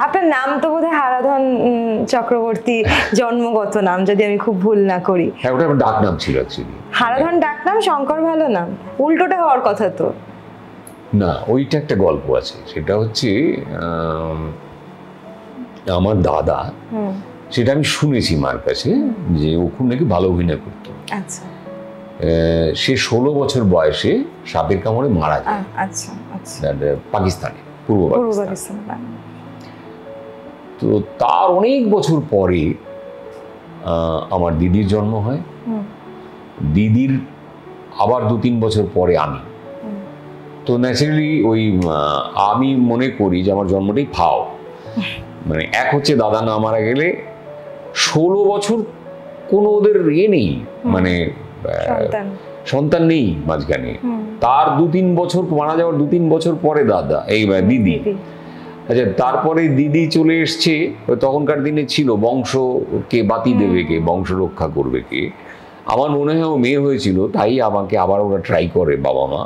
আপনার নাম তো বোধহয় হারাধন চক্রবর্তী জন্মগত নাম, যদি আমি খুব ভুল না করি। হ্যাঁ, ওটা আমার ডাক নাম ছিল অ্যাকচুয়ালি। হারাধন ডাক নাম, শঙ্কর ভালো নাম, উল্টোটা হওয়ার কথা তো। না, ওইটা একটা গল্প আছে। সেটা হচ্ছে আমার দাদা, সেটা আমি শুনেছি মার কাছে, যে ও খুব নাকি ভালো অভিনয় করতো। আচ্ছা। সে 16 বছর বয়সে সাপের কামড়ে মারা যায়। আচ্ছা আচ্ছা। পাকিস্তানে, পূর্ব পাকিস্তান। তো তার অনেক বছর পরে আমার দিদির জন্ম হয়। দিদির আবার 2-3 বছর পরে আমি। তো ন্যাচারালি ওই আমি মনে করি যে আমার জন্মটাই ফাও। মানে এক হচ্ছে দাদা না মারা গেলে 16 বছর কোনো ওদের নেই, মানে সন্তান নেই মাঝখানে। তার 2-3 বছর মারা যাওয়ার 2-3 বছর পরে দাদা, এই দিদি। আচ্ছা, তারপরে দিদি চলে এসছে। তখনকার দিনে ছিল বংশকে বাতি দেবে কে, বংশ রক্ষা করবে কে। আমার মনে হয় ও মেয়ে হয়েছিল, তাই আমাকে আবার ওরা ট্রাই করে বাবা মা।